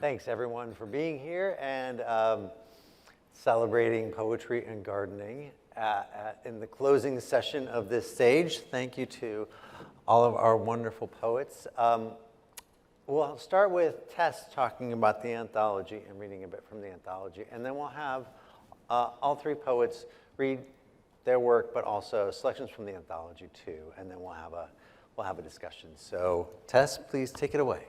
Thanks everyone for being here and celebrating poetry and gardening in the closing session of this stage. Thank you to all of our wonderful poets. We'll start with Tess talking about the anthology and reading a bit from the anthology, and then we'll have all three poets read their work, but also selections from the anthology too, and then we'll have a discussion. So Tess, please take it away.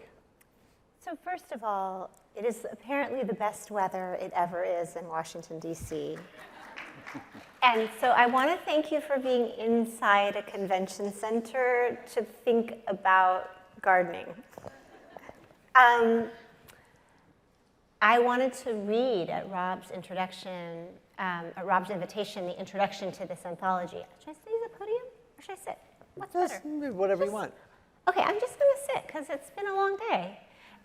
So first of all, it is apparently the best weather it ever is in Washington, D.C. And so I want to thank you for being inside a convention center to think about gardening. I wanted to read at Rob's introduction, at Rob's invitation, the introduction to this anthology. Should I stay at the podium or should I sit? What's better? Whatever you want. Okay, I'm just going to sit because it's been a long day.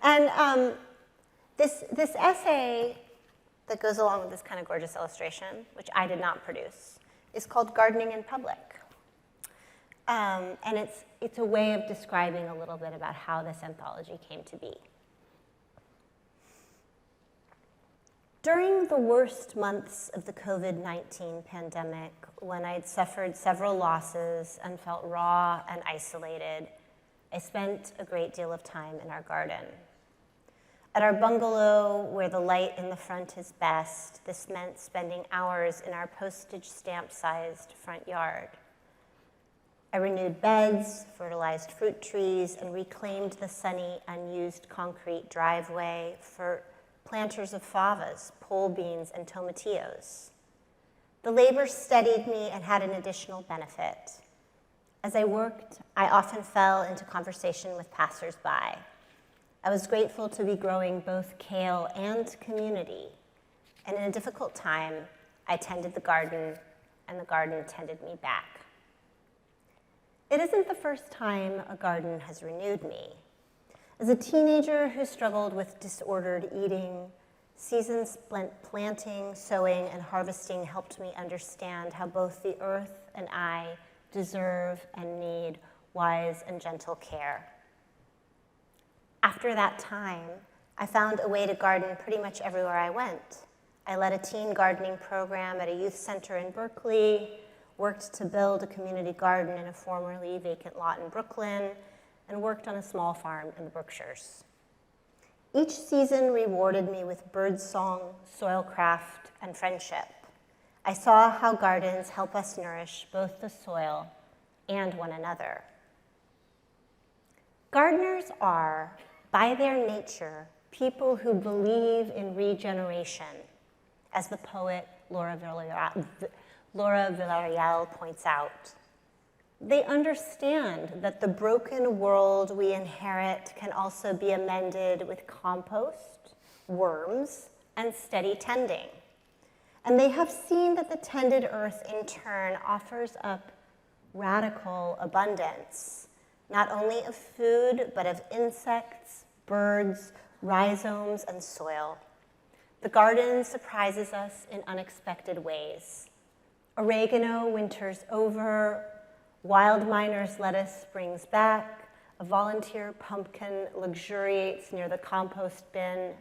And this essay that goes along with this kind of gorgeous illustration, which I did not produce, is called Gardening in Public. And it's a way of describing a little bit about how this anthology came to be. During the worst months of the COVID-19 pandemic, when I'd suffered several losses and felt raw and isolated, I spent a great deal of time in our garden. At our bungalow, where the light in the front is best, this meant spending hours in our postage stamp-sized front yard. I renewed beds, fertilized fruit trees, and reclaimed the sunny, unused concrete driveway for planters of favas, pole beans, and tomatillos. The labor steadied me and had an additional benefit. As I worked, I often fell into conversation with passersby. I was grateful to be growing both kale and community. And in a difficult time, I tended the garden, and the garden tended me back. It isn't the first time a garden has renewed me. As a teenager who struggled with disordered eating, seasons spent planting, sowing, and harvesting helped me understand how both the earth and I deserve and need wise and gentle care. After that time, I found a way to garden pretty much everywhere I went. I led a teen gardening program at a youth center in Berkeley, worked to build a community garden in a formerly vacant lot in Brooklyn, and worked on a small farm in the Berkshires. Each season rewarded me with birdsong, soilcraft, and friendship. I saw how gardens help us nourish both the soil and one another. Gardeners are, by their nature, people who believe in regeneration, as the poet Laura Villarreal points out. They understand that the broken world we inherit can also be amended with compost, worms, and steady tending. And they have seen that the tended earth, in turn, offers up radical abundance, not only of food, but of insects, birds, rhizomes, and soil. The garden surprises us in unexpected ways. Oregano winters over, wild miner's lettuce springs back, a volunteer pumpkin luxuriates near the compost bin.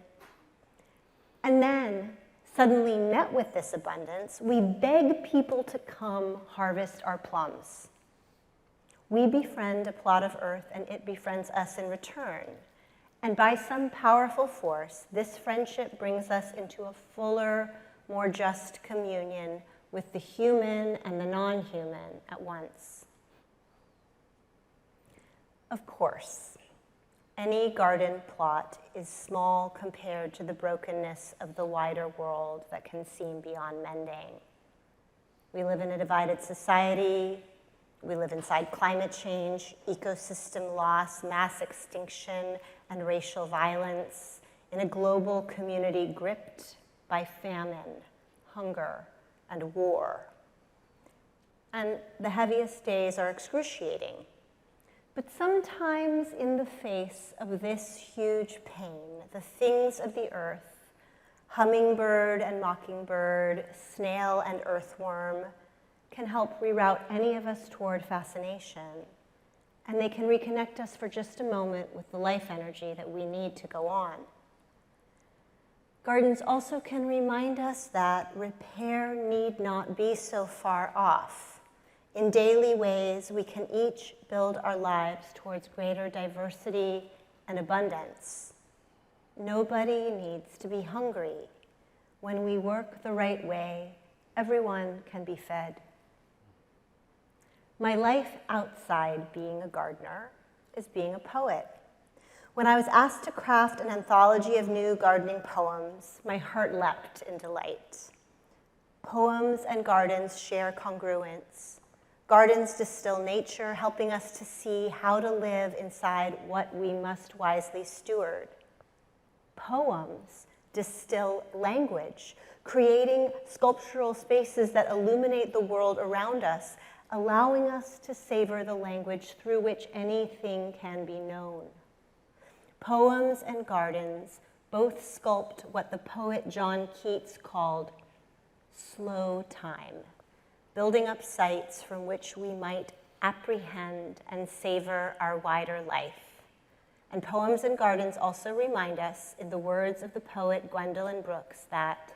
And then, suddenly met with this abundance, we beg people to come harvest our plums. We befriend a plot of earth and it befriends us in return. And by some powerful force, this friendship brings us into a fuller, more just communion with the human and the non-human at once. Of course, any garden plot is small compared to the brokenness of the wider world that can seem beyond mending. We live in a divided society. We live inside climate change, ecosystem loss, mass extinction, and racial violence in a global community gripped by famine, hunger, and war. And the heaviest days are excruciating. But sometimes in the face of this huge pain, the things of the earth, hummingbird and mockingbird, snail and earthworm, can help reroute any of us toward fascination. And they can reconnect us for just a moment with the life energy that we need to go on. Gardens also can remind us that repair need not be so far off. In daily ways, we can each build our lives towards greater diversity and abundance. Nobody needs to be hungry. When we work the right way, everyone can be fed. My life outside being a gardener is being a poet. When I was asked to craft an anthology of new gardening poems, my heart leapt in delight. Poems and gardens share congruence. Gardens distill nature, helping us to see how to live inside what we must wisely steward. Poems distill language, creating sculptural spaces that illuminate the world around us, allowing us to savor the language through which anything can be known. Poems and gardens both sculpt what the poet John Keats called slow time, building up sites from which we might apprehend and savor our wider life. And poems and gardens also remind us, in the words of the poet Gwendolyn Brooks, that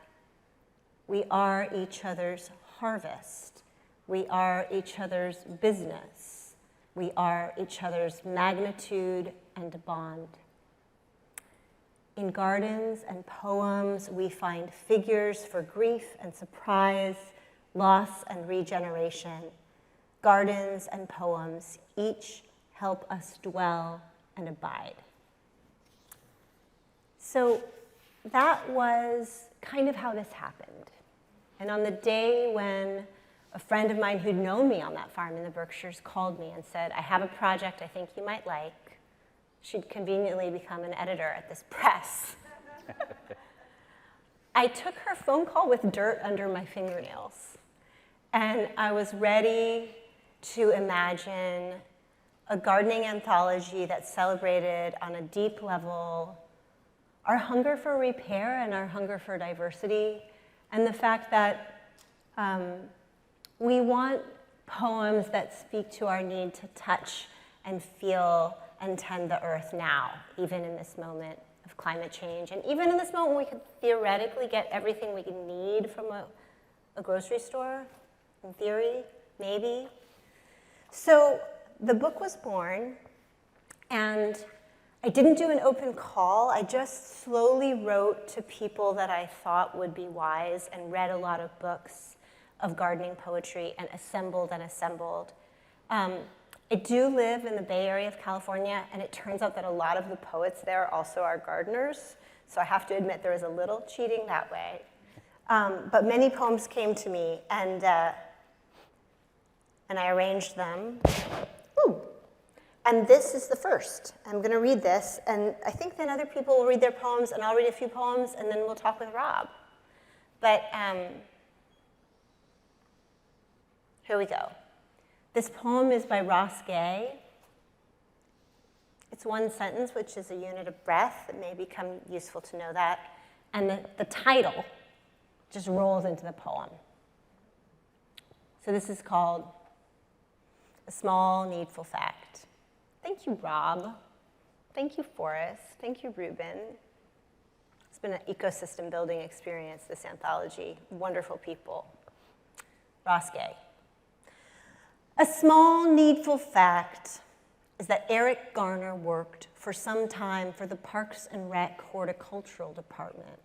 we are each other's harvest. We are each other's business. We are each other's magnitude and bond. In gardens and poems, we find figures for grief and surprise, loss and regeneration. Gardens and poems each help us dwell and abide. So that was kind of how this happened. And on the day when a friend of mine who'd known me on that farm in the Berkshires called me and said, I have a project I think you might like. She'd conveniently become an editor at this press. I took her phone call with dirt under my fingernails. And I was ready to imagine a gardening anthology that celebrated on a deep level our hunger for repair and our hunger for diversity, and the fact that we want poems that speak to our need to touch and feel and tend the earth now, even in this moment of climate change. And even in this moment, we could theoretically get everything we need from a grocery store, in theory, maybe. So the book was born, and I didn't do an open call. I just slowly wrote to people that I thought would be wise and read a lot of books of gardening poetry and assembled and assembled. I do live in the Bay Area of California, and it turns out that a lot of the poets there also are gardeners, so I have to admit there was a little cheating that way. But many poems came to me, and I arranged them. Ooh. And this is the first. I'm going to read this, and I think then other people will read their poems, and I'll read a few poems, and then we'll talk with Rob. But here we go. This poem is by Ross Gay. It's one sentence, which is a unit of breath. It may become useful to know that. And the title just rolls into the poem. So this is called A Small Needful Fact. Thank you, Rob. Thank you, Forrest. Thank you, Ruben. It's been an ecosystem building experience, this anthology. Wonderful people. Ross Gay. A small needful fact is that Eric Garner worked for some time for the Parks and Rec Horticultural Department,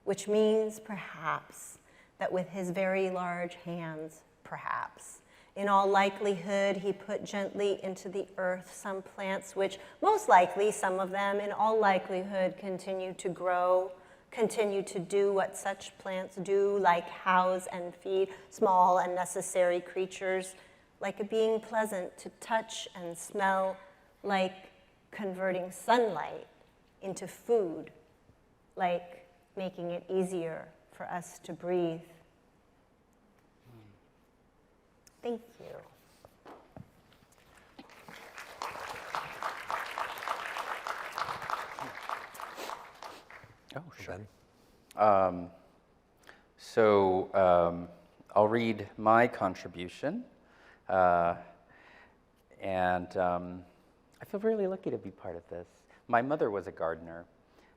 which means perhaps that with his very large hands, perhaps, in all likelihood, he put gently into the earth some plants which most likely, some of them, in all likelihood, continue to grow, continue to do what such plants do, like house and feed small and necessary creatures, like a being pleasant to touch and smell, like converting sunlight into food, like making it easier for us to breathe. Thank you. Oh, sure. I'll read my contribution. I feel really lucky to be part of this. My mother was a gardener,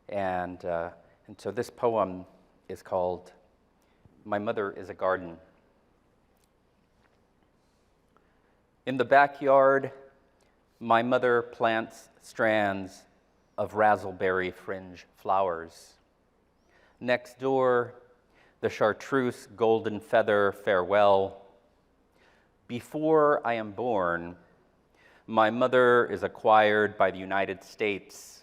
and And so this poem is called My Mother is a Garden. In the backyard, my mother plants strands of razzleberry fringe flowers. Next door, the chartreuse golden feather farewell. Before I am born, my mother is acquired by the United States,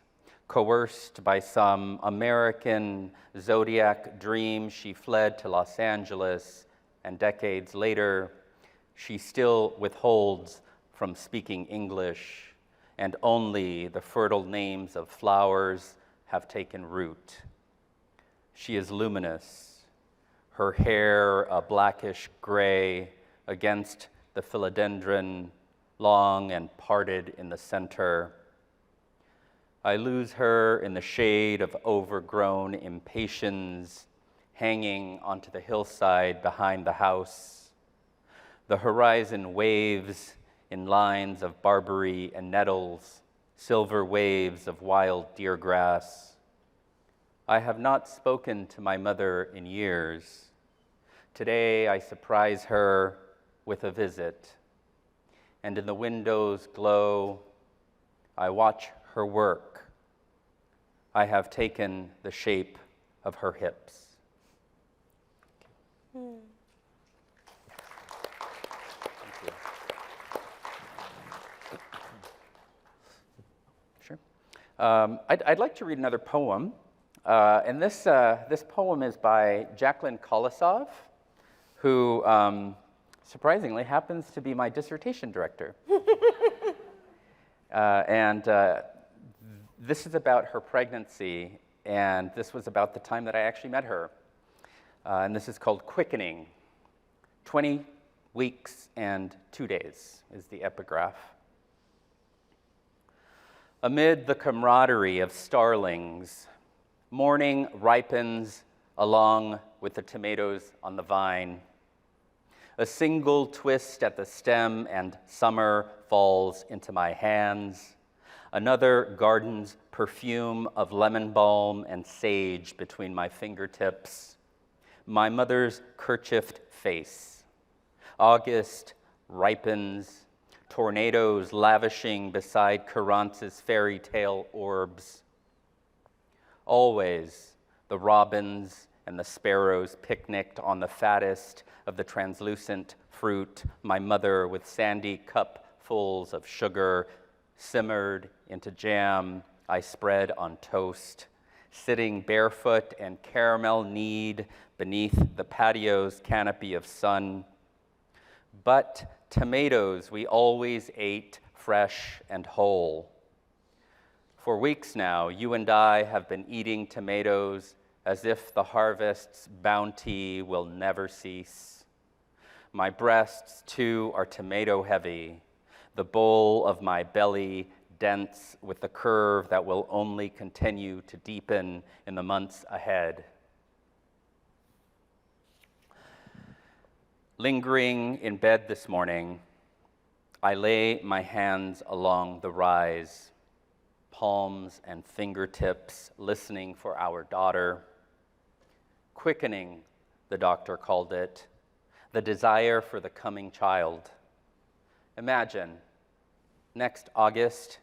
coerced by some American zodiac dream. She fled to Los Angeles, and decades later, she still withholds from speaking English, and only the fertile names of flowers have taken root. She is luminous, her hair a blackish gray against the philodendron, long and parted in the center. I lose her in the shade of overgrown impatiens hanging onto the hillside behind the house. The horizon waves in lines of barberry and nettles, silver waves of wild deer grass. I have not spoken to my mother in years. Today I surprise her with a visit, and in the window's glow, I watch her work. I have taken the shape of her hips. Thank you. Sure. I'd like to read another poem, and this poem is by Jacqueline Kolosov, who surprisingly happens to be my dissertation director. This is about her pregnancy, and this was about the time that I actually met her. And this is called Quickening. 20 weeks and 2 days is the epigraph. Amid the camaraderie of starlings, morning ripens along with the tomatoes on the vine. A single twist at the stem and summer falls into my hands. Another garden's perfume of lemon balm and sage between my fingertips. My mother's kerchiefed face. August ripens, tornadoes lavishing beside Courance's fairy tale orbs. Always the robins and the sparrows picnicked on the fattest of the translucent fruit, my mother with sandy cupfuls of sugar simmered into jam I spread on toast, sitting barefoot and caramel kneed beneath the patio's canopy of sun. But tomatoes we always ate fresh and whole. For weeks now, you and I have been eating tomatoes as if the harvest's bounty will never cease. My breasts, too, are tomato heavy, the bowl of my belly dense with the curve that will only continue to deepen in the months ahead. Lingering in bed this morning, I lay my hands along the rise, palms and fingertips listening for our daughter. Quickening, the doctor called it, the desire for the coming child. Imagine, next August,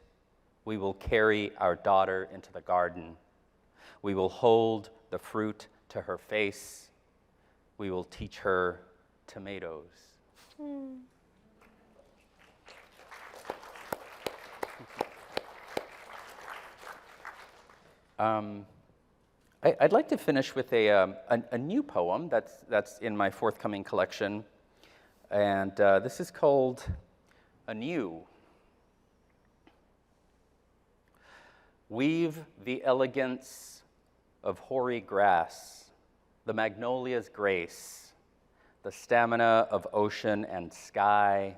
we will carry our daughter into the garden. We will hold the fruit to her face. We will teach her tomatoes. I'd like to finish with a new poem that's in my forthcoming collection, and this is called Anew. Weave the elegance of hoary grass, the magnolia's grace, the stamina of ocean and sky.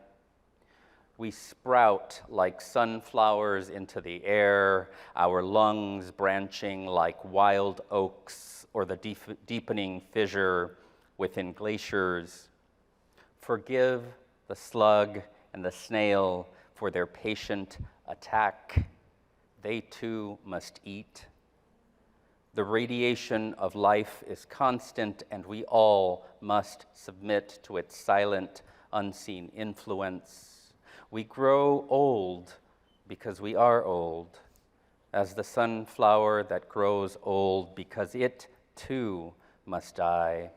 We sprout like sunflowers into the air, our lungs branching like wild oaks or the deepening fissure within glaciers. Forgive the slug and the snail for their patient attack. They too must eat. The radiation of life is constant, and we all must submit to its silent, unseen influence. We grow old because we are old, as the sunflower that grows old because it, too, must die.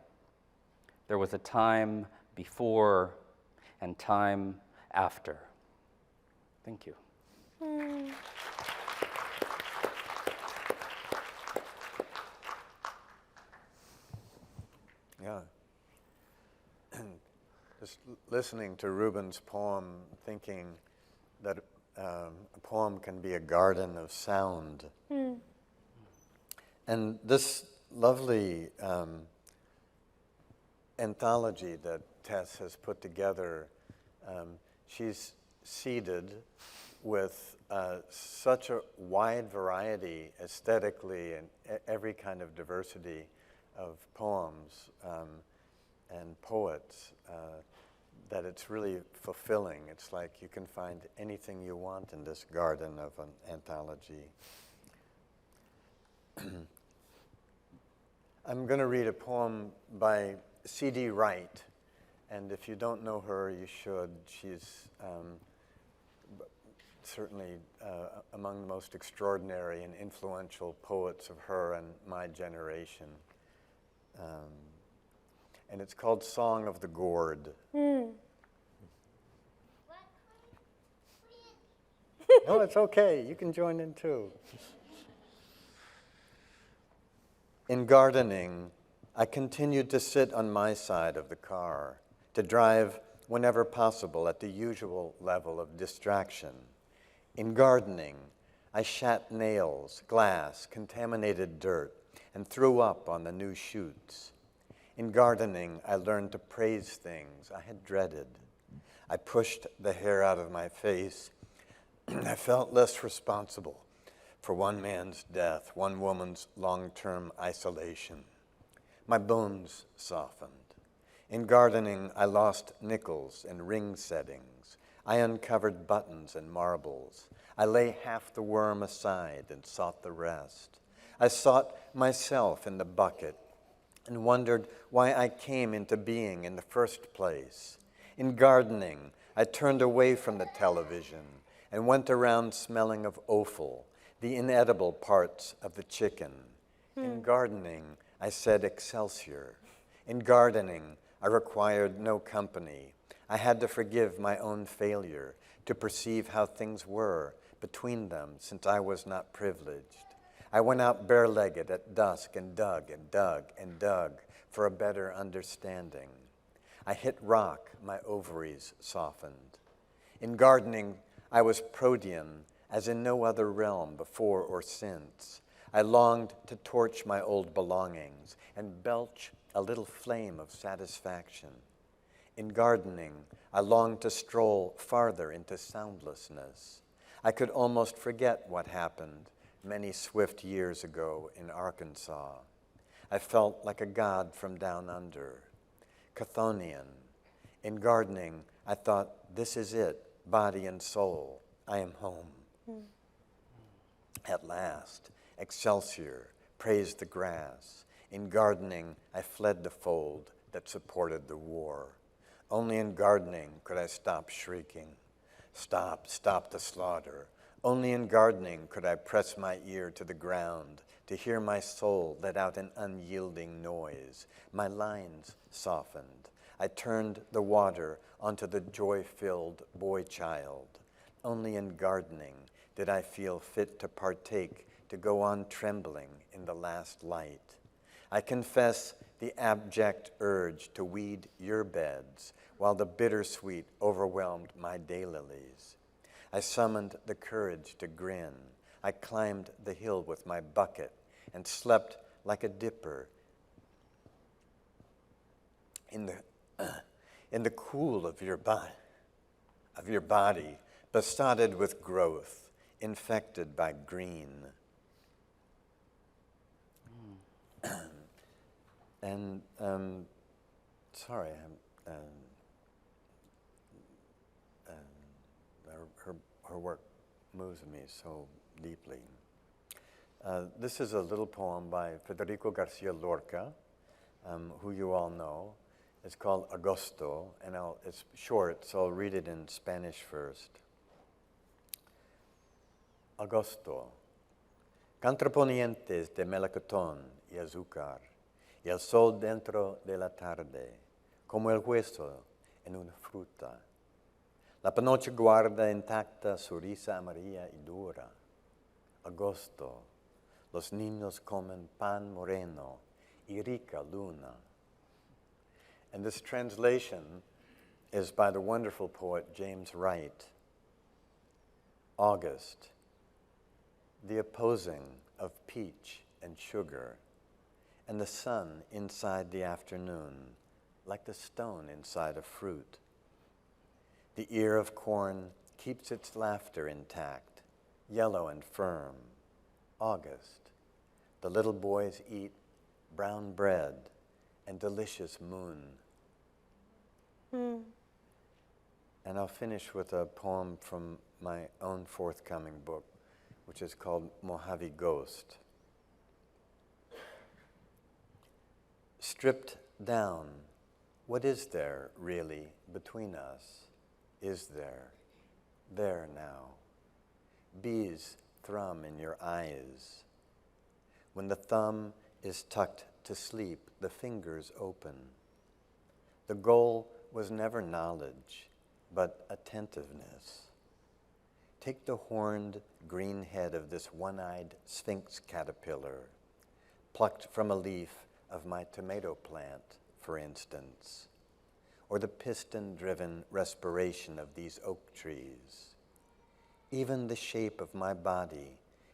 There was a time before and time after. Thank you. Yeah. Just listening to Ruben's poem, thinking that a poem can be a garden of sound. And this lovely anthology that Tess has put together, she's seeded with such a wide variety aesthetically and every kind of diversity of poems and poets that it's really fulfilling. It's like you can find anything you want in this garden of an anthology. I'm going to read a poem by C.D. Wright, and if you don't know her, you should. She's certainly among the most extraordinary and influential poets of her and my generation. And it's called Song of the Gourd. No, it's okay. You can join in too. In gardening, I continued to sit on my side of the car, to drive whenever possible at the usual level of distraction. In gardening, I shat nails, glass, contaminated dirt, and threw up on the new shoots. In gardening, I learned to praise things I had dreaded. I pushed the hair out of my face. I felt less responsible for one man's death, one woman's long-term isolation. My bones softened. In gardening, I lost nickels and ring settings. I uncovered buttons and marbles. I lay half the worm aside and sought the rest. I sought myself in the bucket and wondered why I came into being in the first place. In gardening, I turned away from the television and went around smelling of offal, the inedible parts of the chicken. In gardening, I said Excelsior. In gardening, I required no company. I had to forgive my own failure to perceive how things were between them, since I was not privileged. I went out bare-legged at dusk and dug and dug and dug for a better understanding. I hit rock, my ovaries softened. In gardening, I was protean, as in no other realm before or since. I longed to torch my old belongings and belch a little flame of satisfaction. In gardening, I longed to stroll farther into soundlessness. I could almost forget what happened many swift years ago in Arkansas. I felt like a god from down under. Chthonian. In gardening, I thought, this is it, body and soul. I am home. At last, Excelsior, praise the grass. In gardening, I fled the fold that supported the war. Only in gardening could I stop shrieking. Stop the slaughter. Only in gardening could I press my ear to the ground to hear my soul let out an unyielding noise. My lines softened. I turned the water onto the joy-filled boy-child. Only in gardening did I feel fit to partake, to go on trembling in the last light. I confess the abject urge to weed your beds while the bittersweet overwhelmed my daylilies. I summoned the courage to grin. I climbed the hill with my bucket and slept like a dipper in the cool of your body, besotted with growth, infected by green. And sorry, her work moves me so deeply. This is a little poem by Federico Garcia Lorca, who you all know. It's called Agosto, and it's short, so I'll read it in Spanish first. Agosto. Contraponientes de melocotón y azúcar, y el sol dentro de la tarde, como el hueso en una fruta. La panocha guarda intacta su risa amarilla y dura. Agosto. Los niños comen pan moreno y rica luna. And this translation is by the wonderful poet James Wright. August, the opposing of peach and sugar, and the sun inside the afternoon, like the stone inside a fruit. The ear of corn keeps its laughter intact, yellow and firm. August, the little boys eat brown bread and delicious moon. And I'll finish with a poem from my own forthcoming book, which is called Mojave Ghost. Stripped down, what is there really between us? Is there? There now. Bees thrum in your eyes. When the thumb is tucked to sleep, the fingers open. The goal was never knowledge, but attentiveness. Take the horned green head of this one-eyed sphinx caterpillar, plucked from a leaf of my tomato plant, for instance, or the piston-driven respiration of these oak trees. Even the shape of my body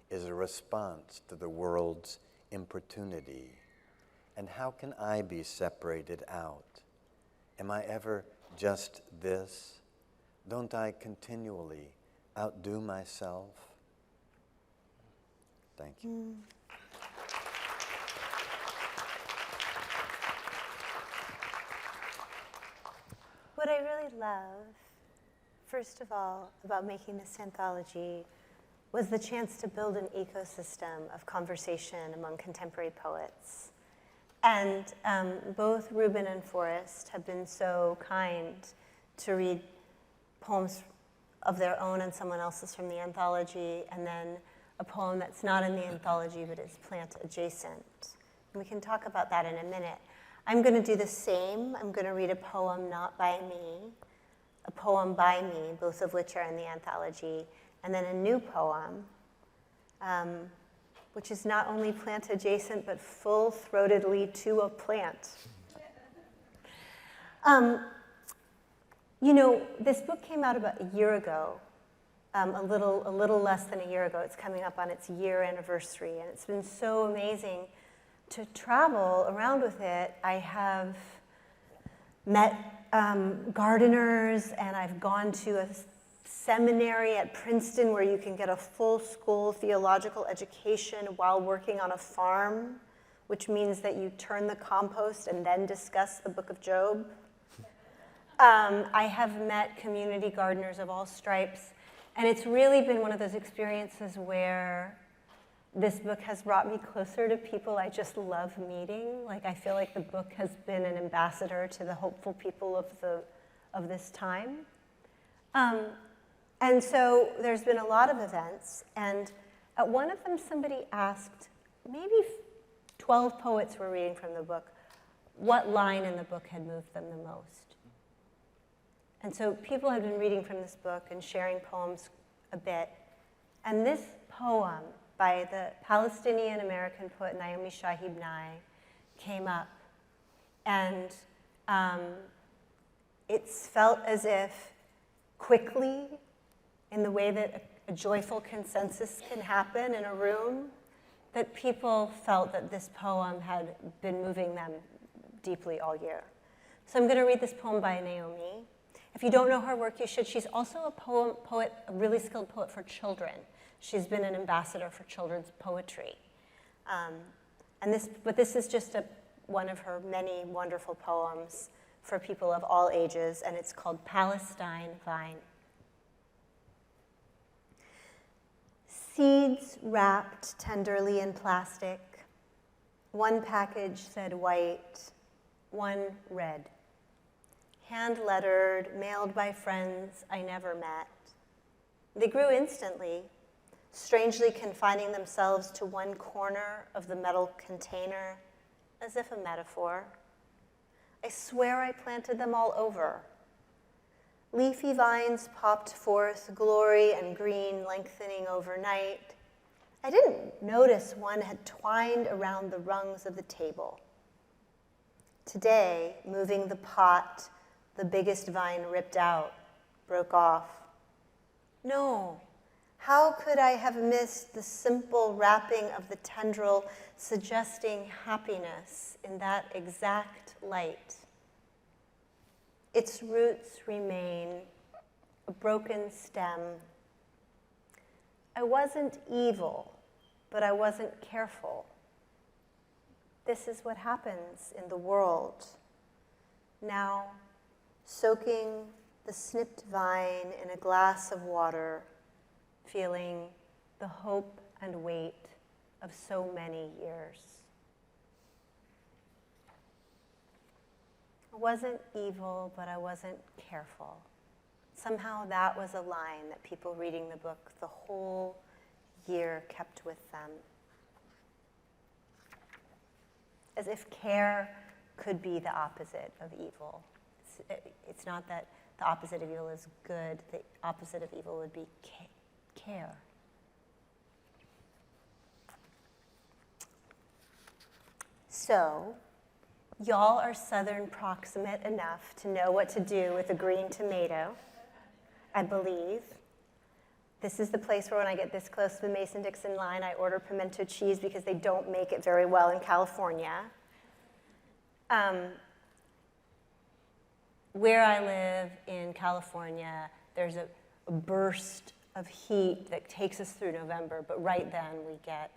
is a response to the world's importunity. And how can I be separated out? Am I ever just this? Don't I continually outdo myself? Thank you. What I really love, first of all, about making this anthology was the chance to build an ecosystem of conversation among contemporary poets. And both Ruben and Forrest have been so kind to read poems of their own and someone else's from the anthology, and then a poem that's not in the anthology but is plant adjacent. And we can talk about that in a minute. I'm going to do the same. I'm going to read a poem not by me, a poem by me, both of which are in the anthology, and then a new poem, which is not only plant adjacent, but full-throatedly to a plant. You know, this book came out about a year ago, a little less than a year ago. It's coming up on its year anniversary, and it's been so amazing to travel around with it. I have met gardeners, and I've gone to a seminary at Princeton where you can get a full school theological education while working on a farm, which means that you turn the compost and then discuss the book of Job. I have met community gardeners of all stripes, and it's really been one of those experiences where this book has brought me closer to people I just love meeting. Like, I feel like the book has been an ambassador to the hopeful people of this time. And so there's been a lot of events, and at one of them somebody asked, maybe 12 poets were reading from the book, what line in the book had moved them the most. And so people have been reading from this book and sharing poems a bit. And this poem by the Palestinian-American poet Naomi Shahib Nye came up. And it's felt as if quickly, in the way that a joyful consensus can happen in a room, that people felt that this poem had been moving them deeply all year. So I'm going to read this poem by Naomi. If you don't know her work, you should. She's also a poet, a really skilled poet for children. She's been an ambassador for children's poetry. But this is just one of her many wonderful poems for people of all ages, and it's called Palestine Vine. Seeds wrapped tenderly in plastic. One package said white, one red. Hand-lettered, mailed by friends I never met. They grew instantly, strangely confining themselves to one corner of the metal container, as if a metaphor. I swear I planted them all over. Leafy vines popped forth, glory and green lengthening overnight. I didn't notice one had twined around the rungs of the table. Today, moving the pot, the biggest vine ripped out, broke off. No, how could I have missed the simple wrapping of the tendril suggesting happiness in that exact light? Its roots remain a broken stem. I wasn't evil, but I wasn't careful. This is what happens in the world. Now, soaking the snipped vine in a glass of water, feeling the hope and weight of so many years. I wasn't evil, but I wasn't careful. Somehow that was a line that people reading the book the whole year kept with them. As if care could be the opposite of evil. It's not that the opposite of evil is good. The opposite of evil would be care. So, y'all are Southern proximate enough to know what to do with a green tomato, I believe. This is the place where when I get this close to the Mason-Dixon line, I order pimento cheese because they don't make it very well in California. Where I live in California, there's a burst of heat that takes us through November, but right then we get,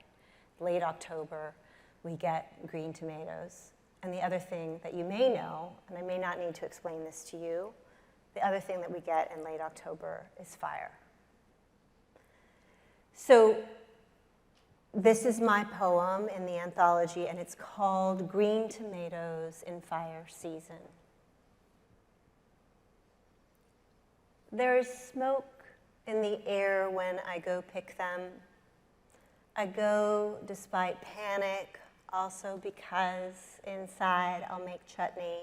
late October, we get green tomatoes. And the other thing that you may know, and I may not need to explain this to you, the other thing that we get in late October is fire. So this is my poem in the anthology, and it's called Green Tomatoes in Fire Season. There is smoke in the air when I go pick them. I go despite panic, also because inside I'll make chutney.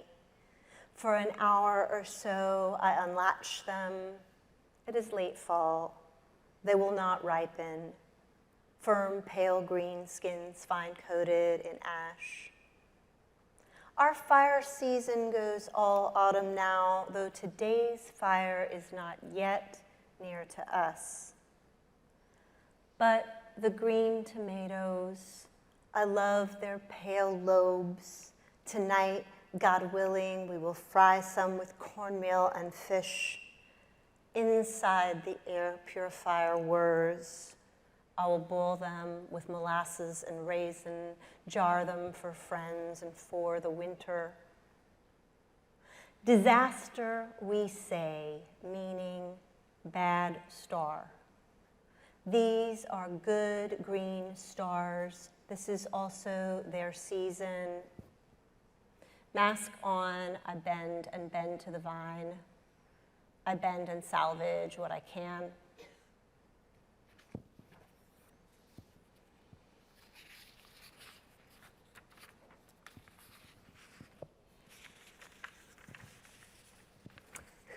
For an hour or so, I unlatch them. It is late fall. They will not ripen. Firm, pale green skins fine-coated in ash. Our fire season goes all autumn now, though today's fire is not yet near to us. But the green tomatoes, I love their pale lobes. Tonight, God willing, we will fry some with cornmeal and fish. Inside the air purifier whirs. I will boil them with molasses and raisin, jar them for friends and for the winter. Disaster, we say, meaning bad star. These are good green stars. This is also their season. Mask on, I bend and bend to the vine. I bend and salvage what I can.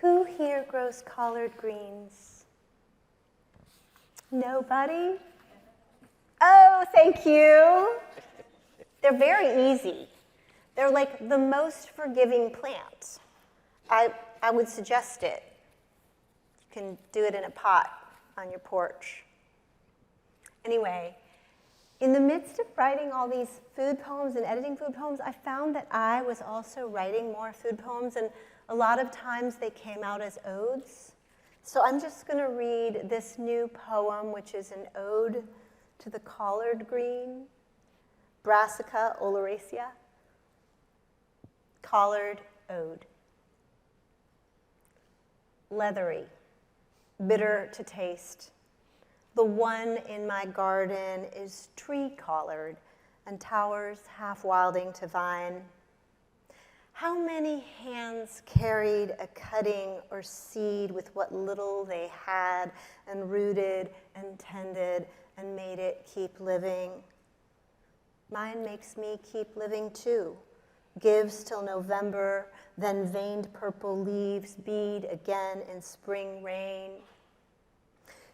Who here grows collard greens? Nobody? Oh, thank you. They're very easy. They're like the most forgiving plant. I would suggest it. You can do it in a pot on your porch. Anyway, in the midst of writing all these food poems and editing food poems, I found that I was also writing more food poems, and a lot of times they came out as odes. So I'm just going to read this new poem, which is an ode to the collard green, Brassica oleracea. Collard ode. Leathery, bitter to taste. The one in my garden is tree-collared and towers half-wilding to vine. How many hands carried a cutting or seed with what little they had and rooted and tended and made it keep living? Mine makes me keep living too. Gives till November, then veined purple leaves bead again in spring rain.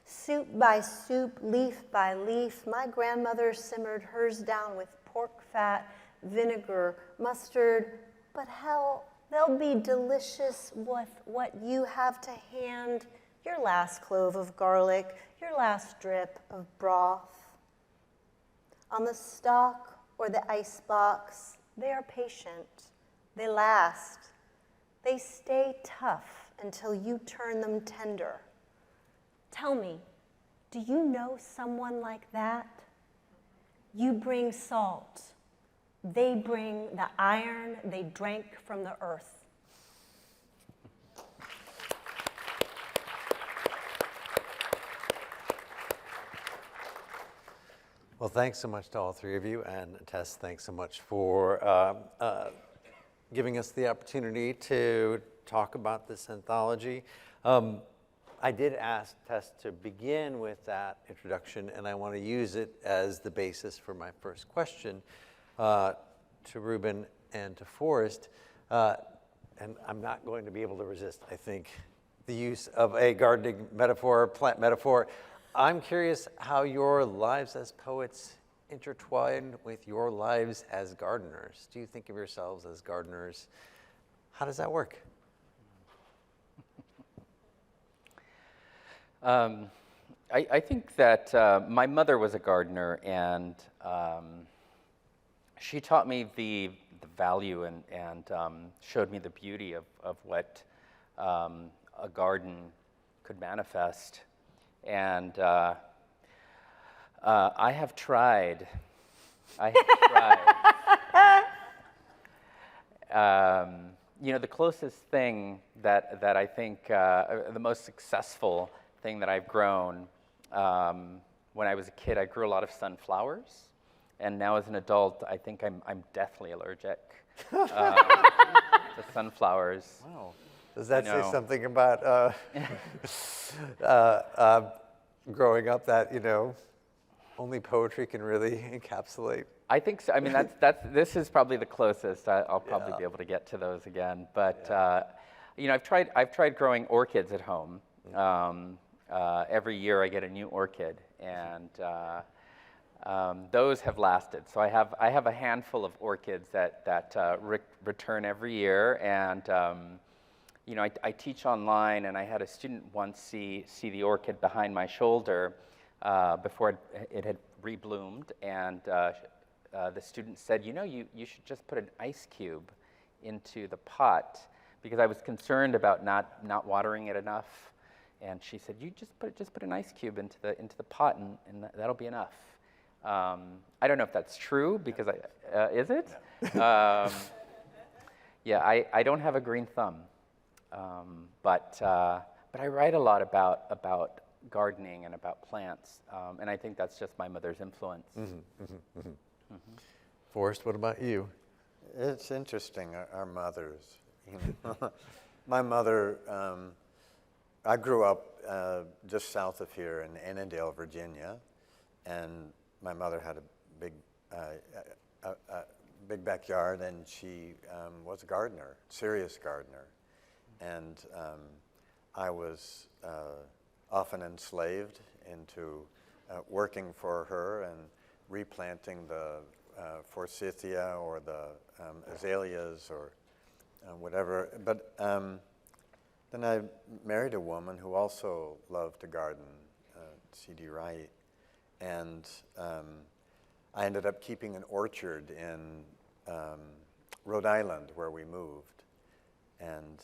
Soup by soup, leaf by leaf, my grandmother simmered hers down with pork fat, vinegar, mustard, but hell, they'll be delicious with what you have to hand, your last clove of garlic, your last drip of broth. On the stalk or the ice box, they are patient, they last, they stay tough until you turn them tender. Tell me, do you know someone like that? You bring salt. They bring the iron they drank from the earth. Well, thanks so much to all three of you, and Tess, thanks so much for giving us the opportunity to talk about this anthology. I did ask Tess to begin with that introduction, and I want to use it as the basis for my first question to Ruben and to Forrest. And I'm not going to be able to resist, I think, the use of a gardening metaphor, plant metaphor. I'm curious how your lives as poets intertwine with your lives as gardeners. Do you think of yourselves as gardeners? How does that work? I think that my mother was a gardener, and she taught me the value and showed me the beauty of what a garden could manifest. And I have tried. The closest thing that I think, the most successful thing that I've grown, when I was a kid, I grew a lot of sunflowers. And now as an adult, I think I'm deathly allergic to sunflowers. Wow. Does that say know. something about growing up that, only poetry can really encapsulate? I think so. I mean, this is probably the closest. I'll probably be able to get to those again. But I've tried growing orchids at home. Every year I get a new orchid, and those have lasted. So I have a handful of orchids that return every year, and I teach online, and I had a student once see the orchid behind my shoulder before it had rebloomed, and the student said, you should just put an ice cube into the pot, because I was concerned about not watering it enough. And she said, you just put an ice cube into the pot, and that'll be enough. I don't know if that's true, because is it? I don't have a green thumb, but I write a lot about gardening and about plants, and I think that's just my mother's influence. Forrest, what about you? It's interesting, our mothers. My mother, I grew up just south of here in Annandale, Virginia, and my mother had a big backyard, and she was a gardener, serious gardener. And I was often enslaved into working for her and replanting the forsythia or the azaleas or whatever. But then I married a woman who also loved to garden, C.D. Wright, and I ended up keeping an orchard in Rhode Island where we moved. And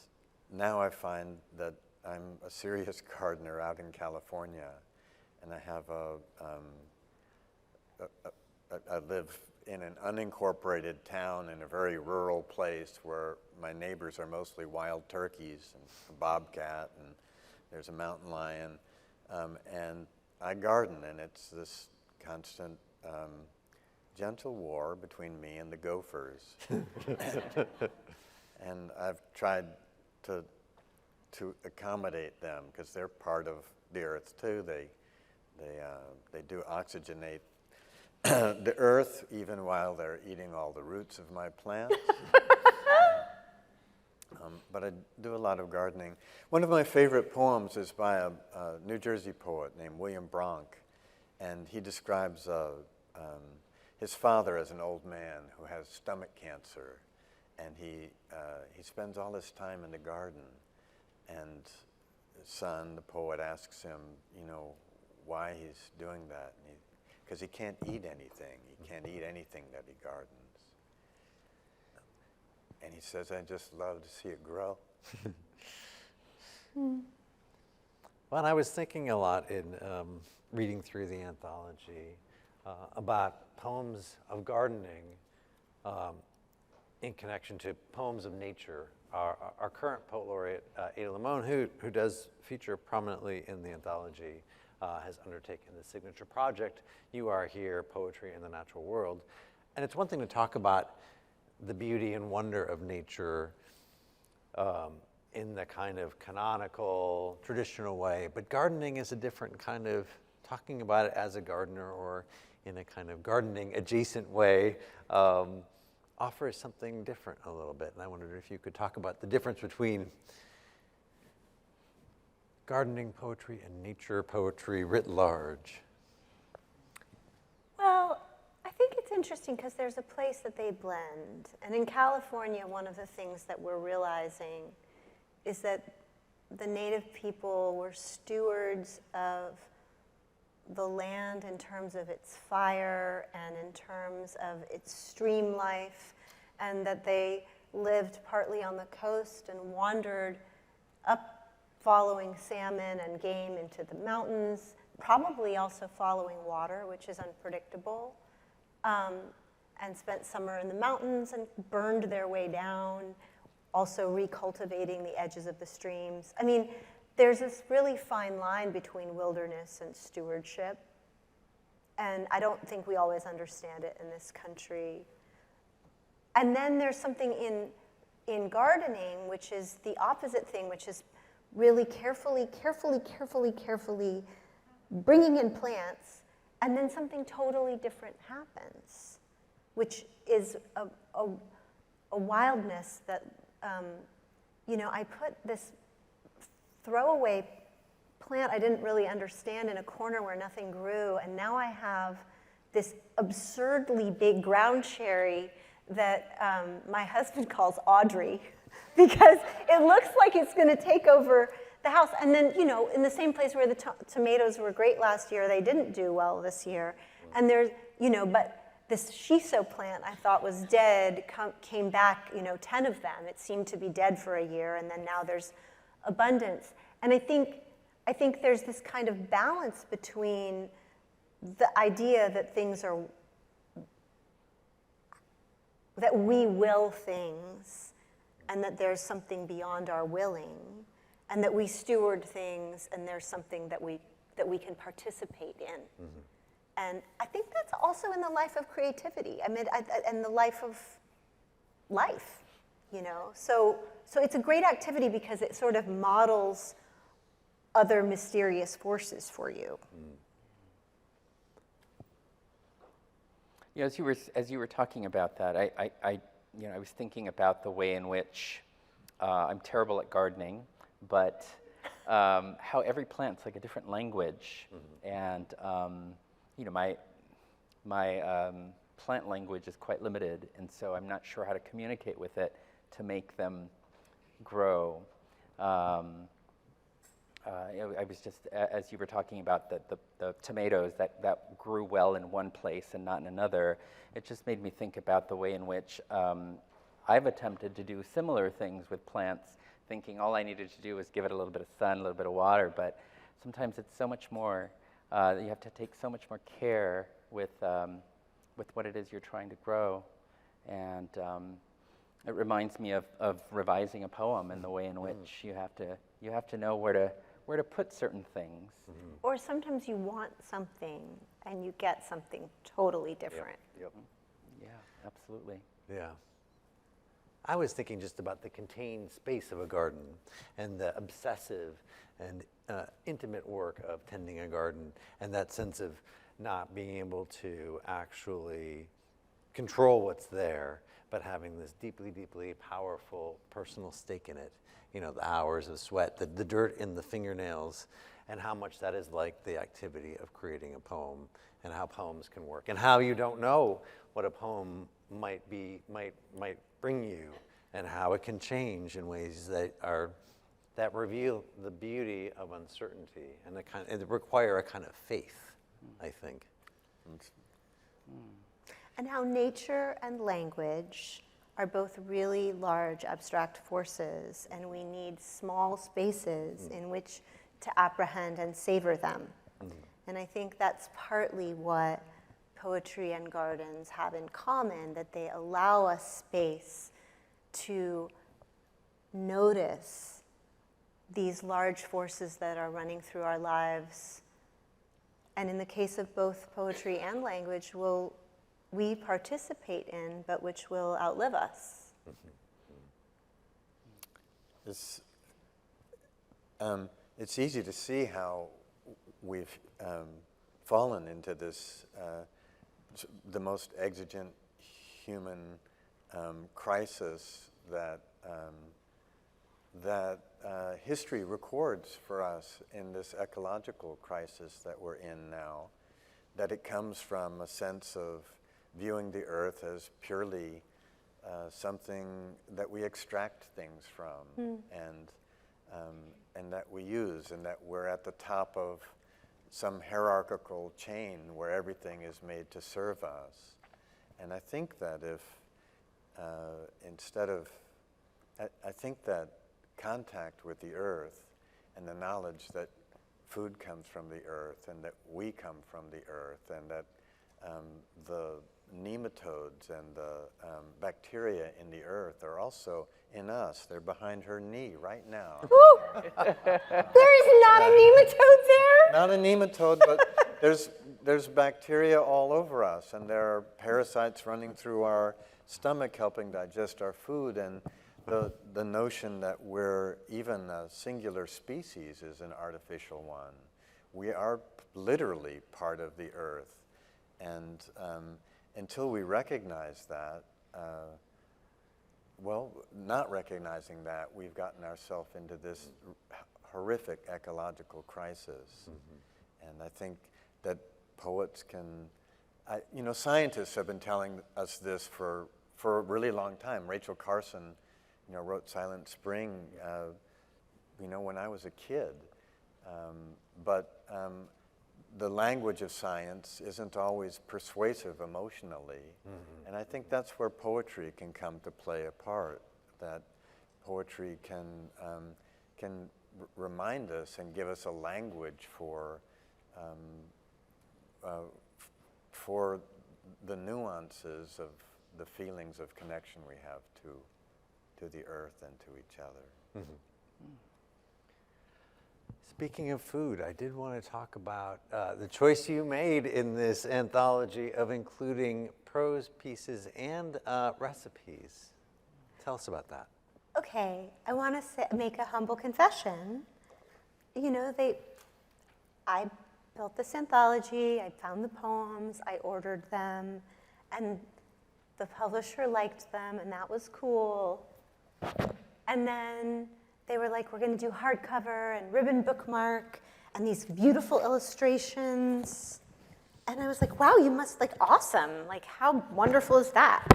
now I find that I'm a serious gardener out in California, and I have I live in an unincorporated town in a very rural place where my neighbors are mostly wild turkeys and a bobcat, and there's a mountain lion, and I garden, and it's this constant gentle war between me and the gophers. And I've tried to accommodate them, because they're part of the earth too. They do oxygenate the earth even while they're eating all the roots of my plants. But I do a lot of gardening. One of my favorite poems is by a New Jersey poet named William Bronk, and he describes his father as an old man who has stomach cancer, and he spends all his time in the garden. And his son, the poet, asks him, why he's doing that, because he can't eat anything. He can't eat anything that he gardens. And he says, I just love to see it grow. Well, and I was thinking a lot in reading through the anthology about poems of gardening in connection to poems of nature. Our current poet laureate, Ada Limon, who does feature prominently in the anthology, has undertaken the signature project, You Are Here, Poetry in the Natural World. And it's one thing to talk about the beauty and wonder of nature in the kind of canonical, traditional way, but gardening is a different kind of talking about it as a gardener, or in a kind of gardening adjacent way, offers something different a little bit. And I wondered if you could talk about the difference between gardening poetry and nature poetry writ large. Well, I think it's interesting because there's a place that they blend. And in California, one of the things that we're realizing is that the native people were stewards of the land in terms of its fire and in terms of its stream life, and that they lived partly on the coast and wandered up following salmon and game into the mountains, probably also following water, which is unpredictable, and spent summer in the mountains and burned their way down, also recultivating the edges of the streams. I mean, there's this really fine line between wilderness and stewardship, and I don't think we always understand it in this country. And then there's something in gardening, which is the opposite thing, which is really carefully bringing in plants, and then something totally different happens, which is a wildness that, I put this throwaway plant I didn't really understand in a corner where nothing grew, and now I have this absurdly big ground cherry that my husband calls Audrey, because it looks like it's going to take over the house. And then, in the same place where the tomatoes were great last year, they didn't do well this year. And there's, but this shiso plant I thought was dead came back, 10 of them. It seemed to be dead for a year, and then now there's abundance. And I think there's this kind of balance between the idea that that we will things, and that there's something beyond our willing, and that we steward things, and there's something that we can participate in. Mm-hmm. And I think that's also in the life of creativity. I mean, and the life of life, So it's a great activity because it sort of models other mysterious forces for you. Mm. As you were talking about that, I was thinking about the way in which I'm terrible at gardening, but how every plant's like a different language, mm-hmm. and my plant language is quite limited, and so I'm not sure how to communicate with it to make them grow. I was just, as you were talking about the tomatoes that grew well in one place and not in another, it just made me think about the way in which I've attempted to do similar things with plants, thinking all I needed to do was give it a little bit of sun, a little bit of water, but sometimes it's so much more. You have to take so much more care with what it is you're trying to grow. And it reminds me of revising a poem and the way in which you have to know where to put certain things. Or sometimes you want something and you get something totally different. Yep. Yeah, absolutely. Yeah. I was thinking just about the contained space of a garden and the obsessive and intimate work of tending a garden, and that sense of not being able to actually control what's there, but having this deeply, deeply powerful personal stake in it. You know, the hours of sweat, the dirt in the fingernails, and how much that is like the activity of creating a poem, and how poems can work, and how you don't know what a poem might bring you, and how it can change in ways that reveal the beauty of uncertainty, and it require a kind of faith, I think. And how nature and language are both really large abstract forces, and we need small spaces in which to apprehend and savor them. And I think that's partly what poetry and gardens have in common, that they allow us space to notice these large forces that are running through our lives. And in the case of both poetry and language, we participate in, but which will outlive us. It's easy to see how we've fallen into this, the most exigent human crisis that history records for us in this ecological crisis that we're in now, that it comes from a sense of viewing the earth as purely something that we extract things from and that we use, and that we're at the top of some hierarchical chain where everything is made to serve us. And I think that if I think that contact with the earth and the knowledge that food comes from the earth and that we come from the earth and that the nematodes and the bacteria in the earth are also in us. They're behind her knee right now. There is not a nematode there? Not a nematode, but there's bacteria all over us, and there are parasites running through our stomach helping digest our food, and the notion that we're even a singular species is an artificial one. We are literally part of the earth, and until we recognize that, not recognizing that, we've gotten ourselves into this horrific ecological crisis. And I think that poets can, scientists have been telling us this for a really long time. Rachel Carson, wrote Silent Spring, when I was a kid. But the language of science isn't always persuasive emotionally. And I think that's where poetry can come to play a part, that poetry can remind us and give us a language for the nuances of the feelings of connection we have to the earth and to each other. Speaking of food, I did want to talk about the choice you made in this anthology of including prose pieces and recipes. Tell us about that. Okay, I want to make a humble confession. I built this anthology, I found the poems, I ordered them, and the publisher liked them, and that was cool. And then they were like, we're going to do hardcover and ribbon bookmark and these beautiful illustrations. And I was like, wow, you must, awesome. How wonderful is that?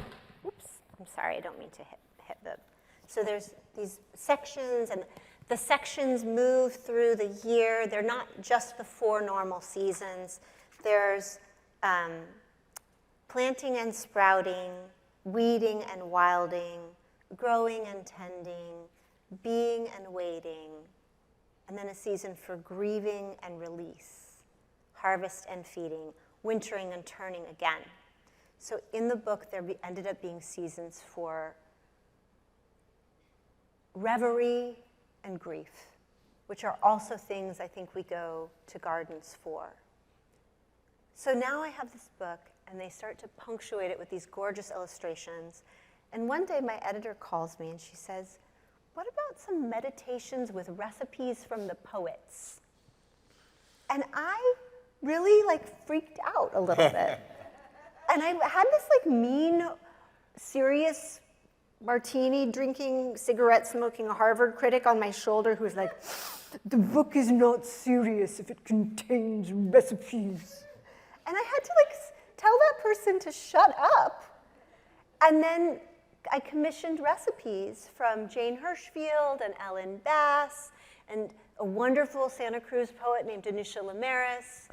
Oops, I'm sorry, I don't mean to hit the... So there's these sections, and the sections move through the year. They're not just the 4 normal seasons. There's planting and sprouting, weeding and wilding, growing and tending, being and waiting, and then a season for grieving and release, harvest and feeding, wintering and turning again. So in the book, there ended up being seasons for reverie and grief, which are also things I think we go to gardens for. So now I have this book, and they start to punctuate it with these gorgeous illustrations. And one day my editor calls me and she says, "What about some meditations with recipes from the poets?" And I really freaked out a little bit. And I had this mean, serious, martini drinking, cigarette smoking Harvard critic on my shoulder who was like, "The book is not serious if it contains recipes." And I had to tell that person to shut up. And then I commissioned recipes from Jane Hirschfield and Ellen Bass and a wonderful Santa Cruz poet named Denisha Lamaris.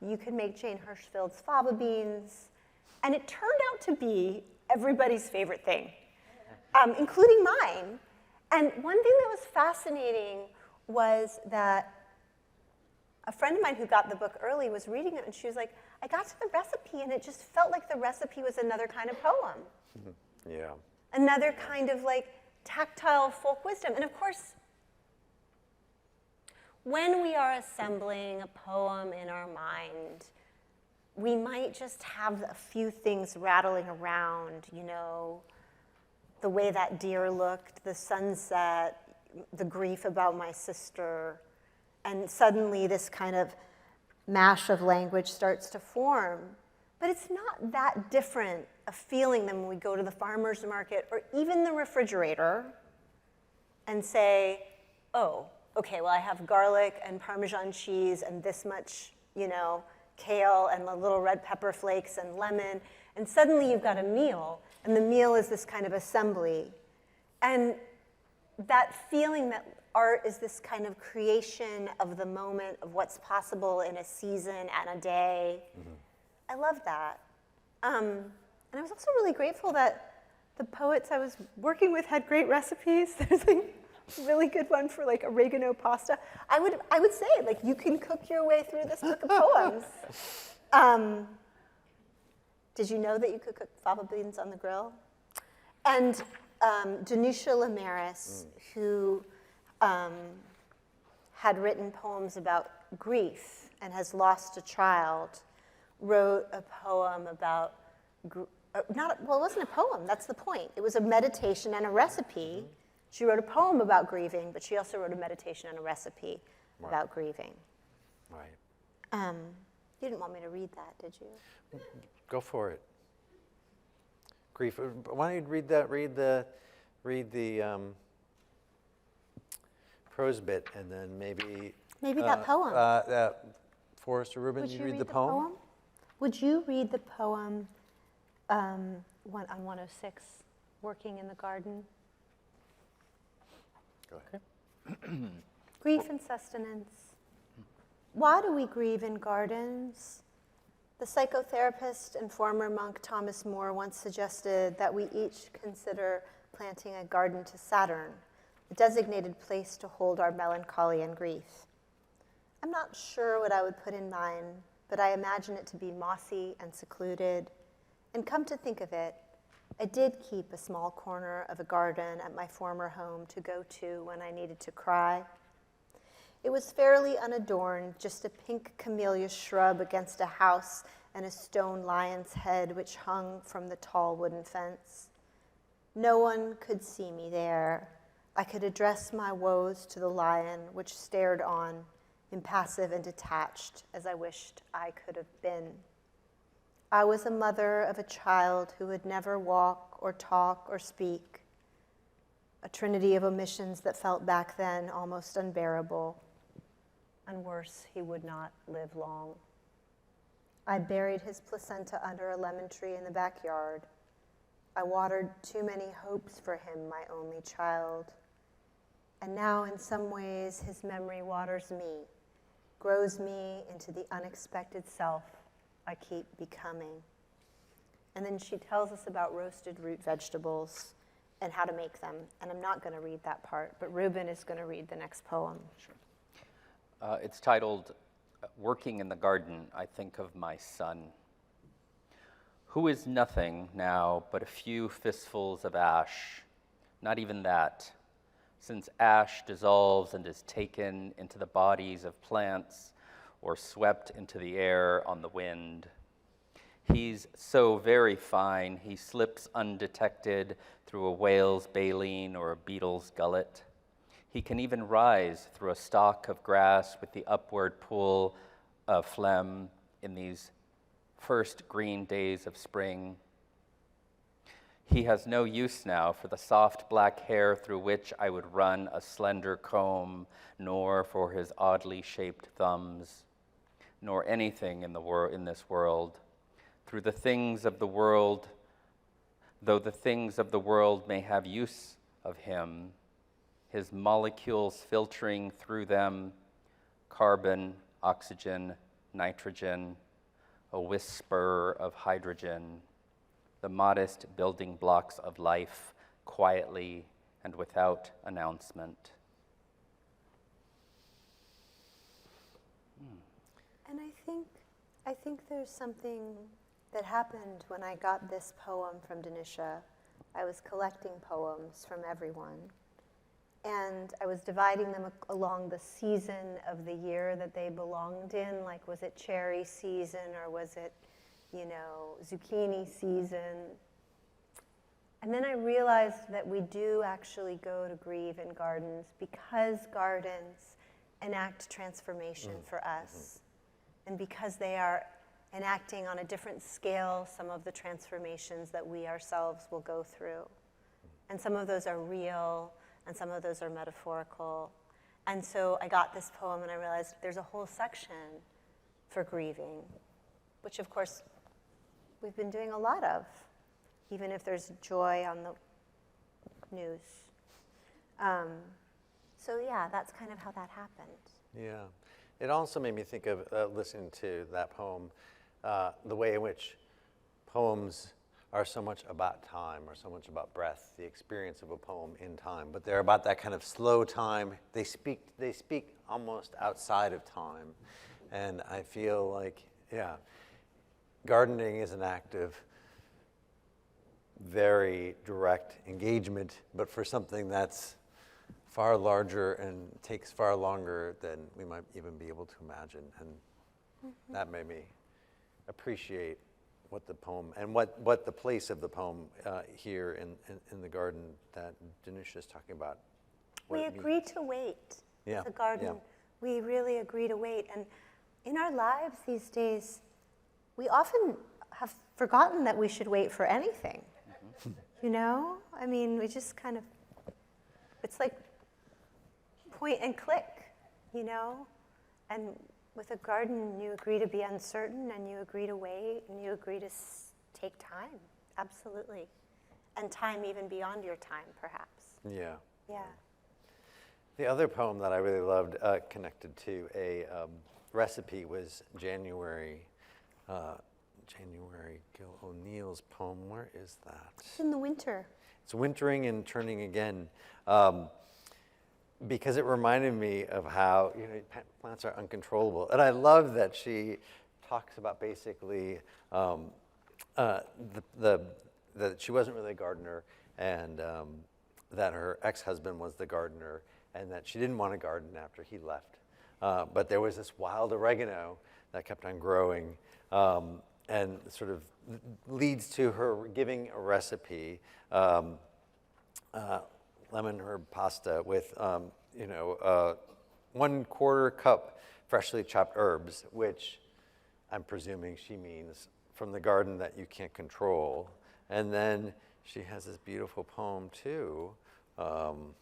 You could make Jane Hirschfield's fava beans. And it turned out to be everybody's favorite thing, including mine. And one thing that was fascinating was that a friend of mine who got the book early was reading it, and she was like, "I got to the recipe, and it just felt like the recipe was another kind of poem." Yeah. Another kind of tactile folk wisdom. And of course, when we are assembling a poem in our mind, we might just have a few things rattling around, the way that deer looked, the sunset, the grief about my sister, and suddenly this kind of mash of language starts to form. But it's not that different a feeling than when we go to the farmer's market or even the refrigerator and say, "Oh, okay, well, I have garlic and Parmesan cheese and this much, kale and the little red pepper flakes and lemon." And suddenly you've got a meal, and the meal is this kind of assembly. And that feeling that art is this kind of creation of the moment of what's possible in a season and a day. I love that. And I was also really grateful that the poets I was working with had great recipes. There's a really good one for oregano pasta. I would say you can cook your way through this book of poems. Did you know that you could cook fava beans on the grill? And Denisha Lamaris, who had written poems about grief and has lost a child, wrote a poem about, it wasn't a poem, that's the point. It was a meditation and a recipe. She wrote a poem about grieving, but she also wrote a meditation and a recipe about grieving. Right. You didn't want me to read that, did you? Go for it. Grief. Why don't you read that? Read the prose bit, and then maybe that poem. Forrest or Ruben, Would you you read the poem? Would you read the poem on 106, Working in the Garden? Go ahead. Grief and sustenance. Why do we grieve in gardens? The psychotherapist and former monk Thomas More once suggested that we each consider planting a garden to Saturn, a designated place to hold our melancholy and grief. I'm not sure what I would put in mine, but I imagine it to be mossy and secluded. And come to think of it, I did keep a small corner of a garden at my former home to go to when I needed to cry. It was fairly unadorned, just a pink camellia shrub against a house and a stone lion's head which hung from the tall wooden fence. No one could see me there. I could address my woes to the lion, which stared on, impassive and detached, as I wished I could have been. I was a mother of a child who would never walk or talk or speak, a trinity of omissions that felt back then almost unbearable. And worse, he would not live long. I buried his placenta under a lemon tree in the backyard. I watered too many hopes for him, my only child. And now, in some ways, his memory waters me, grows me into the unexpected self I keep becoming. And then she tells us about roasted root vegetables and how to make them. And I'm not going to read that part, but Ruben is going to read the next poem. Sure. It's titled, Working in the Garden, I Think of My Son. Who is nothing now but a few fistfuls of ash, not even that. since ash dissolves and is taken into the bodies of plants or swept into the air on the wind. He's so very fine, he slips undetected through a whale's baleen or a beetle's gullet. He can even rise through a stalk of grass with the upward pull of phlegm in these first green days of spring. He has no use now for the soft black hair through which I would run a slender comb, nor for his oddly shaped thumbs, nor anything in this world. Through the things of the world, though the things of the world may have use of him, his molecules filtering through them, carbon, oxygen, nitrogen, a whisper of hydrogen, the modest building blocks of life, quietly and without announcement. And I think there's something that happened when I got this poem from Denisha. I was collecting poems from everyone, and I was dividing them along the season of the year that they belonged in. Like, was it cherry season, or was it, zucchini season? And then I realized that we do actually go to grieve in gardens because gardens enact transformation for us, and because they are enacting on a different scale some of the transformations that we ourselves will go through. And some of those are real, and some of those are metaphorical. And so I got this poem and I realized there's a whole section for grieving, which of course we've been doing a lot of, even if there's joy on the news. So yeah, that's kind of how that happened. Yeah. It also made me think of, listening to that poem, the way in which poems are so much about time, or so much about breath, the experience of a poem in time. But they're about that kind of slow time. They speak almost outside of time. And I feel like, yeah, gardening is an act of very direct engagement, but for something that's far larger and takes far longer than we might even be able to imagine. And that made me appreciate what the poem, and what the place of the poem here in the garden that Denisha is talking about. We agree to wait. Yeah, The garden, yeah. we really agree to wait. And in our lives these days, we often have forgotten that we should wait for anything. I mean, we just kind of, it's like point and click, And with a garden, you agree to be uncertain, and you agree to wait, and you agree to take time, absolutely. And time even beyond your time, perhaps. Yeah. Yeah. The other poem that I really loved, connected to a recipe, was January Gil O'Neill's poem. Where is that? It's in the winter. It's Wintering and Turning Again. Because it reminded me of how plants are uncontrollable. And I love that she talks about basically that she wasn't really a gardener, and that her ex-husband was the gardener, and that she didn't want to garden after he left. But there was this wild oregano that kept on growing, and sort of leads to her giving a recipe, lemon herb pasta with 1/4 cup freshly chopped herbs, which I'm presuming she means from the garden that you can't control. And then she has this beautiful poem too. What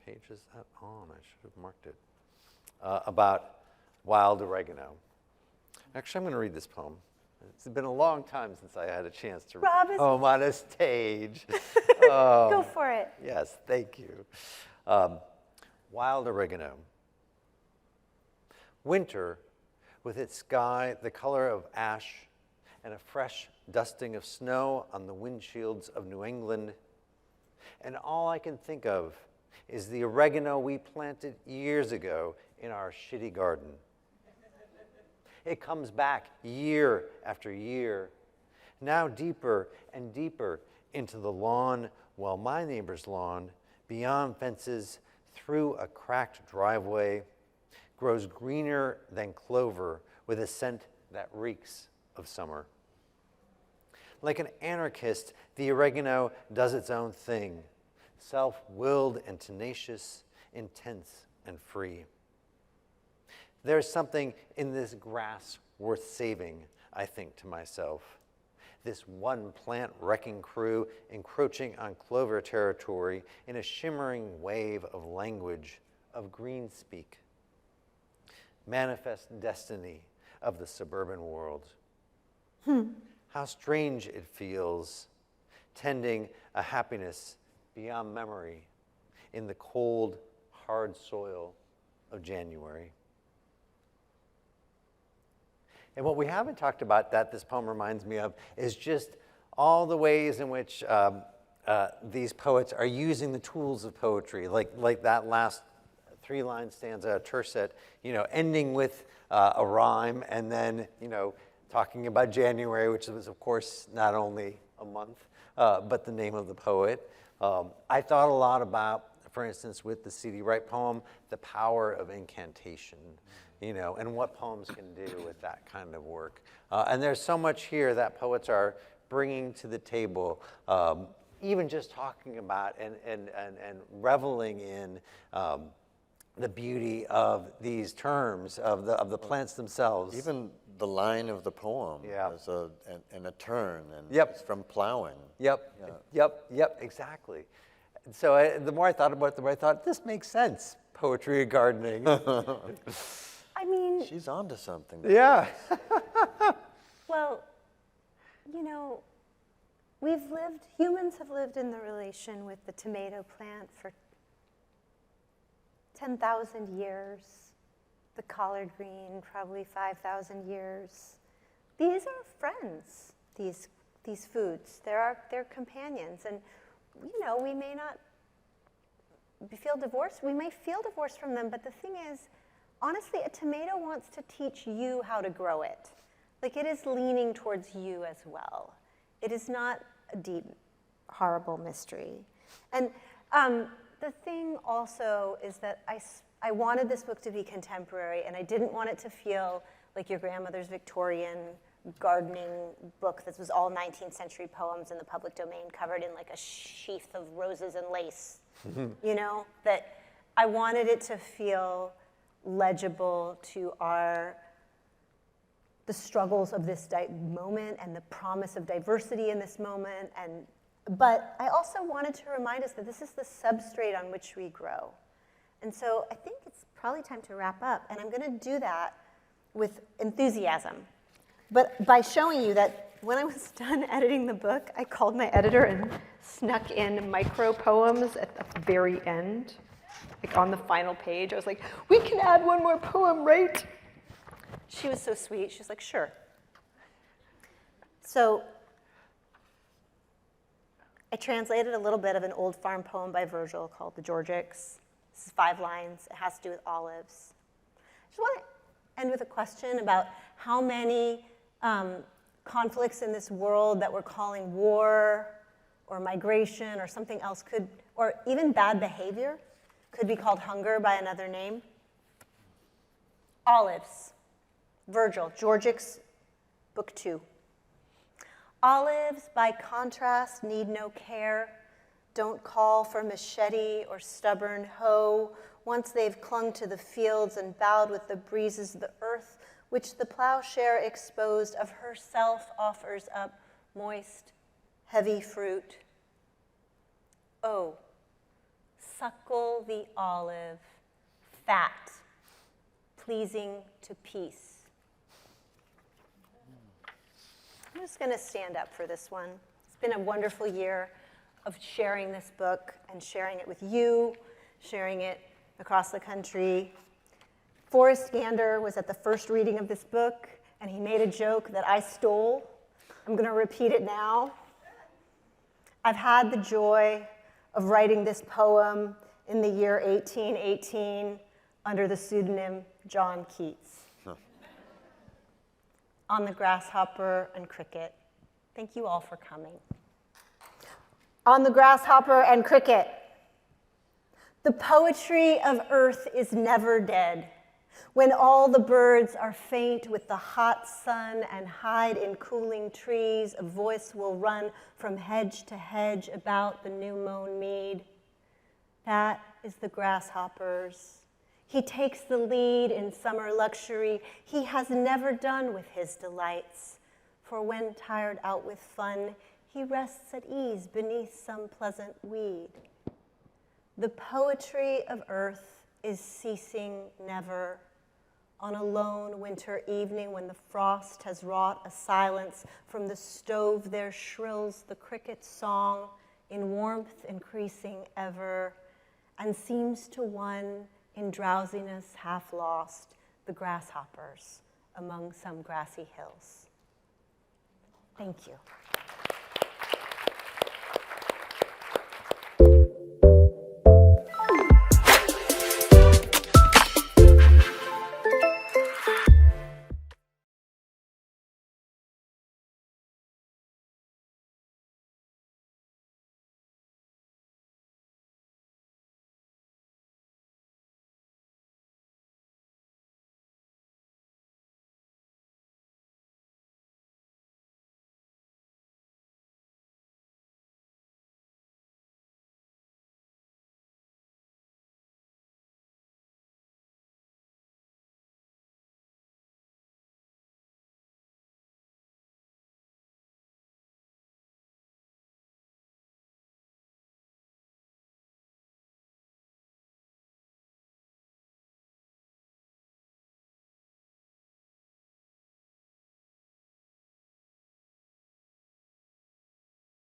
page is that on? I should have marked it. About wild oregano. Actually, I'm going to read this poem. It's been a long time since I had a chance to read a poem on a stage. Go for it. Yes, thank you. Wild oregano. Winter, with its sky the color of ash and a fresh dusting of snow on the windshields of New England. And all I can think of is the oregano we planted years ago in our shitty garden. It comes back year after year, now deeper and deeper into the lawn, while my neighbor's lawn beyond fences, through a cracked driveway, grows greener than clover with a scent that reeks of summer. Like an anarchist, the oregano does its own thing, self-willed and tenacious, intense and free. There's something in this grass worth saving, I think to myself. This one plant wrecking crew encroaching on clover territory in a shimmering wave of language, of green speak. Manifest destiny of the suburban world. How strange it feels, tending a happiness beyond memory in the cold, hard soil of January. And what we haven't talked about that this poem reminds me of is just all the ways in which these poets are using the tools of poetry, like that last three-line stanza, tercet, ending with a rhyme, and then, talking about January, which was, of course, not only a month, but the name of the poet. I thought a lot about, for instance, with the C.D. Wright poem, the power of incantation, and what poems can do with that kind of work. And there's so much here that poets are bringing to the table, even just talking about and reveling in the beauty of these terms, of the plants themselves. Even the line of the poem is and a turn, and it's from plowing. Yep, exactly. And so the more I thought about it, the more I thought, this makes sense, poetry and gardening. I mean, She's onto something. Yeah. well, humans have lived in the relation with the tomato plant for 10,000 years. The collard green, probably 5,000 years. These are friends, these foods. They're companions. And, we may not feel divorced. We may feel divorced from them, but the thing is, honestly, a tomato wants to teach you how to grow it. Like, it is leaning towards you as well. It is not a deep, horrible mystery. And the thing also is that I wanted this book to be contemporary, and I didn't want it to feel like your grandmother's Victorian gardening book that was all 19th century poems in the public domain covered in like a sheath of roses and lace. That I wanted it to feel legible to the struggles of this moment and the promise of diversity in this moment. But I also wanted to remind us that this is the substrate on which we grow. And so I think it's probably time to wrap up. And I'm going to do that with enthusiasm. But by showing you that when I was done editing the book, I called my editor and snuck in micro poems at the very end. Like on the final page, I was like, we can add one more poem, right? She was so sweet. She was like, sure. So I translated a little bit of an old farm poem by Virgil called The Georgics. This is 5 lines. It has to do with olives. I just want to end with a question about how many conflicts in this world that we're calling war or migration or something else or even bad behavior, could be called hunger by another name. Olives. Virgil, Georgics, Book 2. Olives, by contrast, need no care. Don't call for machete or stubborn hoe. Once they've clung to the fields and bowed with the breezes, the earth, which the plowshare exposed of herself offers up moist, heavy fruit. Oh, suckle the olive, fat, pleasing to peace. I'm just going to stand up for this one. It's been a wonderful year of sharing this book and sharing it with you, sharing it across the country. Forrest Gander was at the first reading of this book, and he made a joke that I stole. I'm going to repeat it now. I've had the joy of writing this poem in the year 1818 under the pseudonym John Keats. On the grasshopper and cricket. Thank you all for coming. On the grasshopper and cricket. The poetry of earth is never dead. When all the birds are faint with the hot sun and hide in cooling trees, a voice will run from hedge to hedge about the new-mown mead. That is the grasshopper's. He takes the lead in summer luxury. He has never done with his delights. For when tired out with fun, he rests at ease beneath some pleasant weed. The poetry of earth is ceasing never. On a lone winter evening when the frost has wrought a silence, from the stove there shrills the cricket's song, in warmth increasing ever, and seems to one in drowsiness half lost, the grasshoppers among some grassy hills. Thank you.